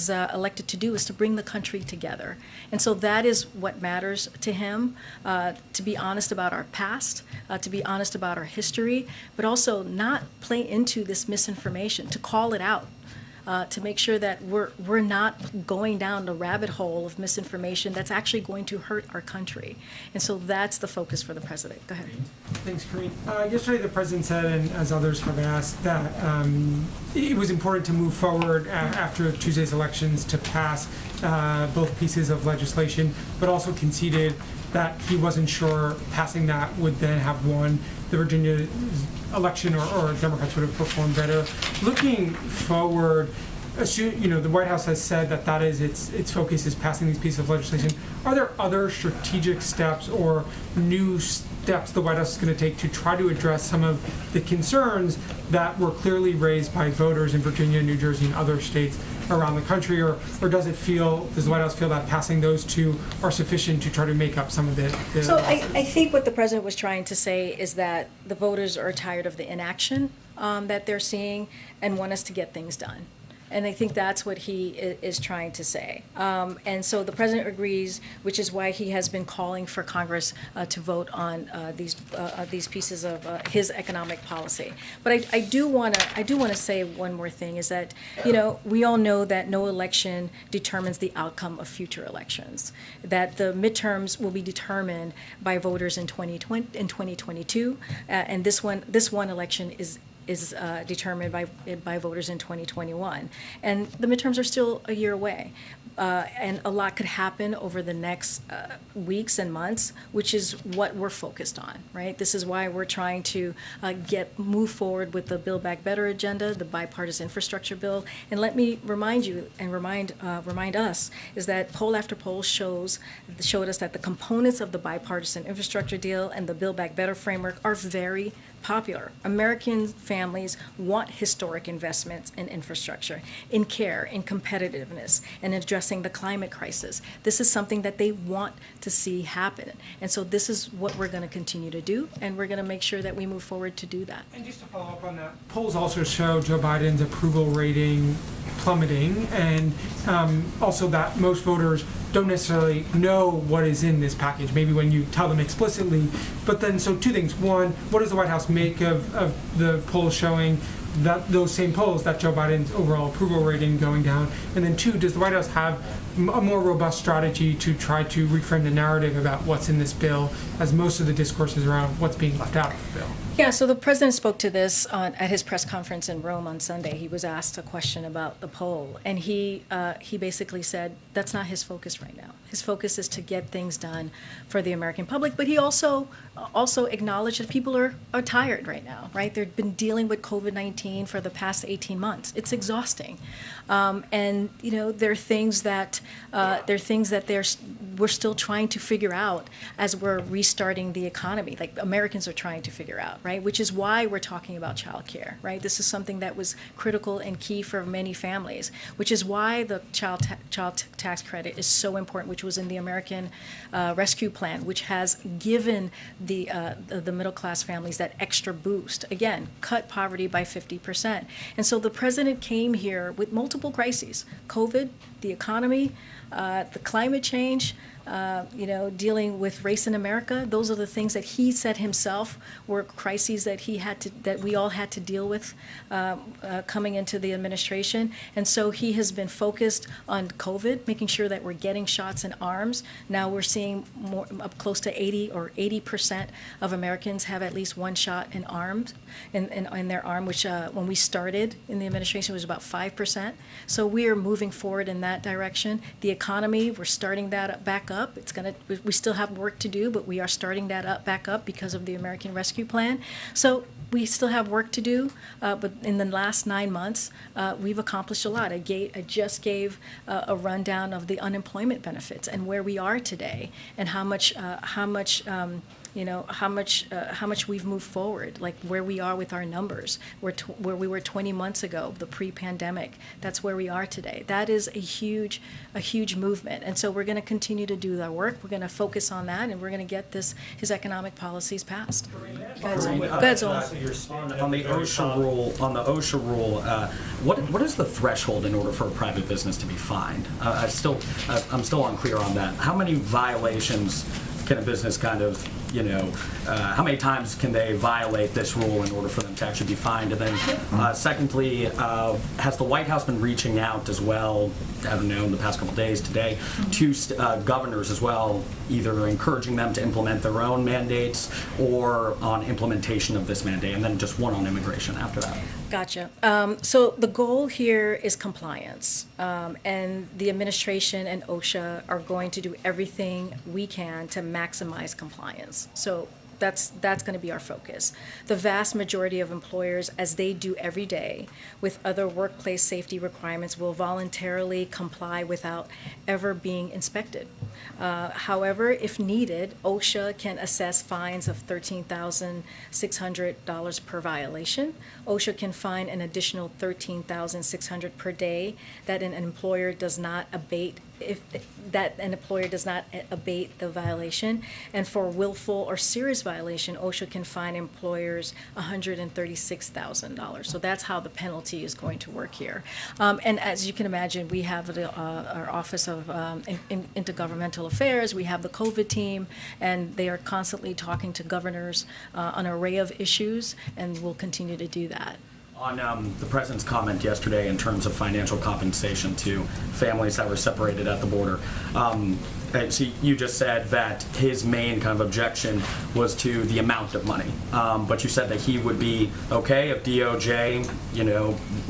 elected to do is to bring the country together. And so that is what matters to him, to be honest about our past, to be honest about our history, but also not play into this misinformation, to call it out. to make sure that we're not going down the rabbit hole of misinformation that's actually going to hurt our country. And so that's the focus for the president. Go ahead. Thanks, Karine. Yesterday, the president said, and as others have asked, that it was important to move forward after Tuesday's elections to pass both pieces of legislation, but also conceded that he wasn't sure passing that would then have won the Virginia election, or Democrats would have performed better. Looking forward, the White House has said that is its focus is passing these pieces of legislation. Are there other strategic steps or new steps the White House is going to take to try to address some of the concerns that were clearly raised by voters in Virginia, New Jersey, and other states around the country, or does the White House feel that passing those two are sufficient to try to make up some of the So losses? I think what the president was trying to say is that the voters are tired of the inaction that they're seeing and want us to get things done. And I think that's what he is trying to say. And so the president agrees, which is why he has been calling for Congress to vote on these pieces of his economic policy. But I do want to say one more thing, is that, we all know that no election determines the outcome of future elections, that the midterms will be determined by voters in 2022, and this one election is determined by voters in 2021. And the midterms are still a year away. And a lot could happen over the next weeks and months, which is what we're focused on, right? This is why we're trying to move forward with the Build Back Better agenda, the bipartisan infrastructure bill. And let me remind you and remind us is that poll after poll showed us that the components of the bipartisan infrastructure deal and the Build Back Better framework are very popular. American families want historic investments in infrastructure, in care, in competitiveness, and addressing the climate crisis. This is something that they want to see happen. And so this is what we're going to continue to do, and we're going to make sure that we move forward to do that. And just to follow up on that, polls also show Joe Biden's approval rating plummeting, and also that most voters don't necessarily know what is in this package, maybe when you tell them explicitly. But then, so two things. One, what does the White House make of the polls showing that those same polls, that Joe Biden's overall approval rating going down? And then two, does the White House have a more robust strategy to try to reframe the narrative about what's in this bill, as most of the discourse is around what's being left out of the bill? Yeah, so the president spoke to this at his press conference in Rome on Sunday. He was asked a question about the poll, and he basically said that's not his focus right now. His focus is to get things done for the American public, but he also acknowledged that people are tired right now, right? They've been dealing with COVID-19 for the past 18 months. It's exhausting. And there are things that we're still trying to figure out as we're restarting the economy, like Americans are trying to figure out, right? Which is why we're talking about childcare, right? This is something that was critical and key for many families, which is why the child tax credit is so important, which was in the American Rescue Plan, which has given the middle class families that extra boost. Again, cut poverty by 50%. And so the president came here with multiple crises: COVID, the economy, the climate change, dealing with race in America. Those are the things that he said himself were crises that we all had to deal with coming into the administration. And so he has been focused on COVID, making sure that we're getting shots in arms. Now we're seeing up close to 80% of Americans have at least one shot in arms, in their arm, which when we started in the administration was about 5%. So we are moving forward in that direction. The economy, we're starting that back up. We still have work to do, but we are starting that back up because of the American Rescue Plan. So we still have work to do, but in the last 9 months, we've accomplished a lot. I just gave a rundown of the unemployment benefits and where we are today, and how much we've moved forward, like where we are with our numbers, where we were 20 months ago, the pre-pandemic. That's where we are today. That is a huge movement. And so we're going to continue to do our work. We're going to focus on that, and we're going to get his economic policies passed. Go ahead, Zola. On the OSHA rule, what is the threshold in order for a private business to be fined? I'm still unclear on that. How many violations can a business kind of, how many times can they violate this rule in order for them to actually be fined? And then secondly, has the White House been reaching out as well, I don't know, in the past couple of days, today, to governors as well, either encouraging them to implement their own mandates or on implementation of this mandate? And then just one on immigration after that. Gotcha. So the goal here is compliance, and the administration and OSHA are going to do everything we can to maximize compliance. So that's going to be our focus. The vast majority of employers, as they do every day with other workplace safety requirements, will voluntarily comply without ever being inspected. However, if needed, OSHA can assess fines of $13,600 per violation. OSHA can fine an additional $13,600 per day that an employer does not abate the violation. And for willful or serious violation, OSHA can fine employers $136,000. So that's how the penalty is going to work here. And as you can imagine, we have our Office of Intergovernmental Affairs, we have the COVID team, and they are constantly talking to governors on an array of issues, and we'll continue to do that. On the president's comment yesterday in terms of financial compensation to families that were separated at the border, so you just said that his main kind of objection was to the amount of money, but you said that he would be okay if DOJ,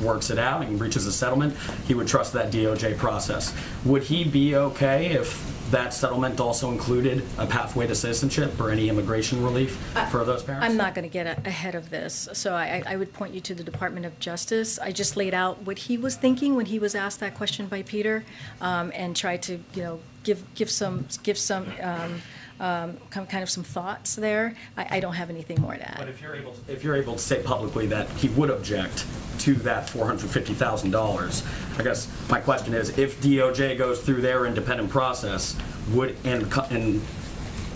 works it out and reaches a settlement. He would trust that DOJ process. Would he be okay if that settlement also included a pathway to citizenship or any immigration relief for those parents? I'm not going to get ahead of this, so I would point you to the Department of Justice. I just laid out what he was thinking when he was asked that question by Peter, and tried to, give some kind of some thoughts there. I don't have anything more to add. But if you're able to say publicly that he would object to that $450,000, I guess my question is, if DOJ goes through their independent process,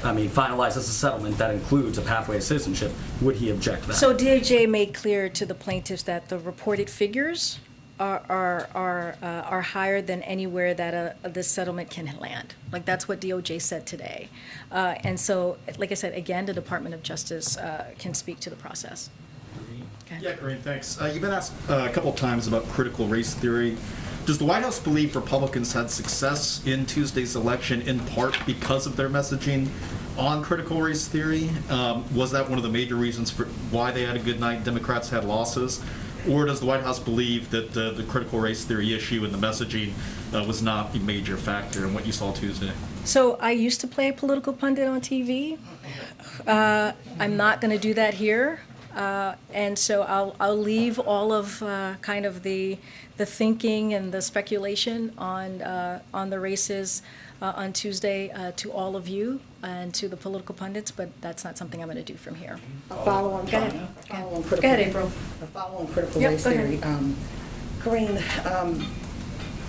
finalizes a settlement that includes a pathway to citizenship, would he object to that? So DOJ made clear to the plaintiffs that the reported figures are higher than anywhere that this settlement can land. Like, that's what DOJ said today. And so, like I said, again, the Department of Justice can speak to the process. Okay. Yeah, Karine, thanks. You've been asked a couple times about critical race theory. Does the White House believe Republicans had success in Tuesday's election in part because of their messaging on critical race theory? Was that one of the major reasons for why they had a good night, Democrats had losses? Or does the White House believe that the critical race theory issue and the messaging was not a major factor in what you saw Tuesday? So I used to play political pundit on TV. I'm not going to do that here. And so I'll leave all of kind of the thinking and the speculation on the races on Tuesday to all of you and to the political pundits, but that's not something I'm going to do from here. Follow on April. A follow on critical race theory. Karine,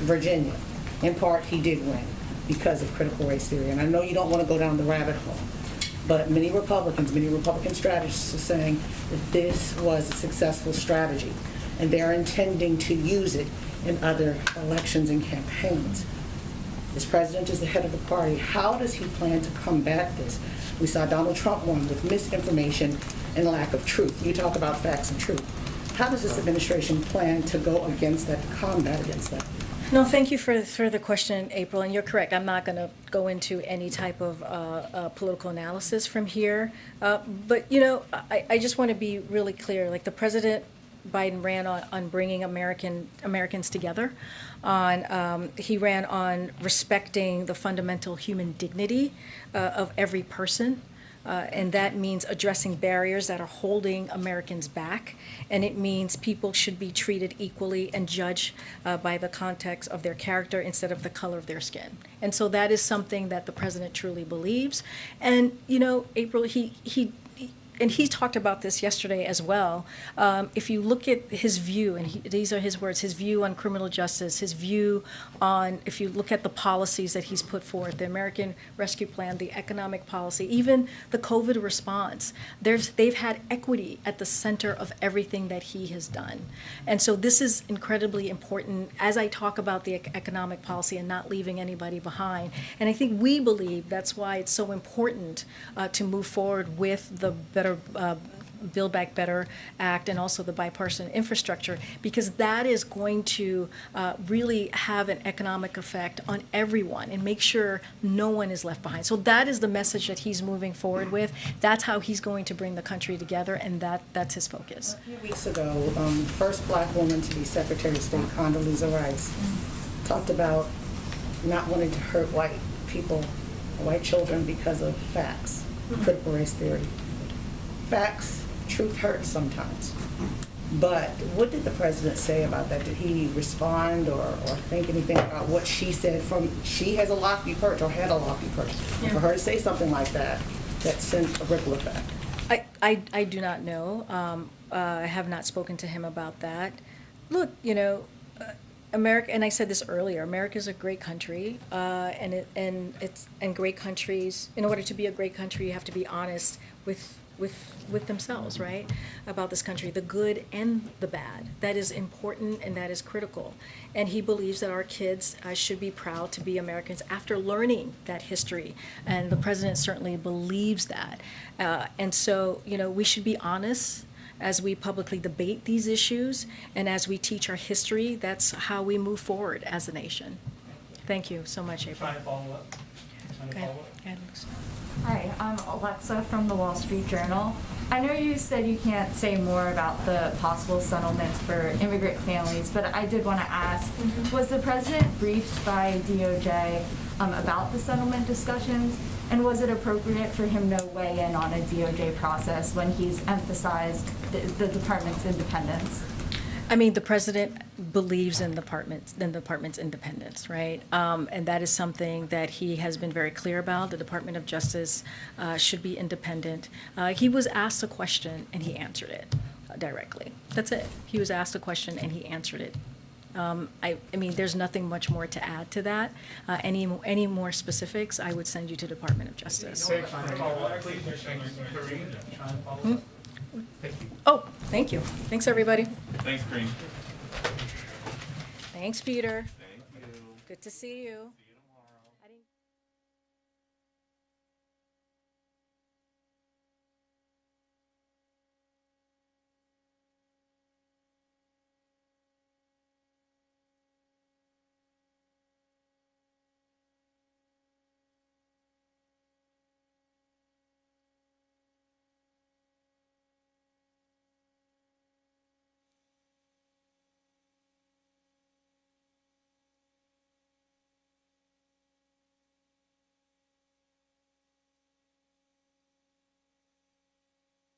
Virginia, in part, he did win because of critical race theory, and I know you don't want to go down the rabbit hole. But many Republican strategists are saying that this was a successful strategy, and they're intending to use it in other elections and campaigns. This president is the head of the party. How does he plan to combat this? We saw Donald Trump won with misinformation and lack of truth. You talk about facts and truth. How does this administration plan to go against that, to combat against that? No, thank you for the question, April, and you're correct. I'm not going to go into any type of political analysis from here. But, I just want to be really clear. Like, the President Biden ran on bringing Americans together. He ran on respecting the fundamental human dignity of every person. And that means addressing barriers that are holding Americans back. And it means people should be treated equally and judged by the context of their character instead of the color of their skin. And so that is something that the president truly believes. And, April, he and he talked about this yesterday as well. If you look at his view, and these are his words, his view on criminal justice, his view on, if you look at the policies that he's put forth, the American Rescue Plan, the economic policy, even the COVID response, they've had equity at the center of everything that he has done. And so this is incredibly important as I talk about the economic policy and not leaving anybody behind. And I think we believe that's why it's so important to move forward with the Build Back Better Act and also the bipartisan infrastructure, because that is going to really have an economic effect on everyone and make sure no one is left behind. So that is the message that he's moving forward with. That's how he's going to bring the country together, and that's his focus. A few weeks ago, the first black woman to be Secretary of State, Condoleezza Rice, talked about not wanting to hurt white people, white children, because of facts, critical race theory. Facts, truth hurts sometimes. But what did the president say about that? Did he respond or think anything about what she said? She has a lofty perch, or had a lofty perch. Yeah. For her to say something like that sent a ripple effect. I do not know. I have not spoken to him about that. Look, America, and I said this earlier, America is a great country, and great countries, in order to be a great country, you have to be honest with themselves, right? About this country, the good and the bad. That is important and that is critical. And he believes that our kids should be proud to be Americans after learning that history. And the president certainly believes that. And so, we should be honest as we publicly debate these issues and as we teach our history. That's how we move forward as a nation. Thank you so much, April. Trying to follow up. Hi, I'm Alexa from the Wall Street Journal. I know you said you can't say more about the possible settlements for immigrant families, but I did want to ask, was the president briefed by DOJ about the settlement discussions? And was it appropriate for him to weigh in on a DOJ process when he's emphasized the department's independence? I mean, the president believes in the department's independence, right? And that is something that he has been very clear about. The Department of Justice should be independent. He was asked a question and he answered it directly. That's it. He was asked a question and he answered it. I mean, there's nothing much more to add to that. Any more specifics, I would send you to Department of Justice. Oh, thank you. Thanks, everybody. Thanks, Karine. Thanks, Peter. Good to see you.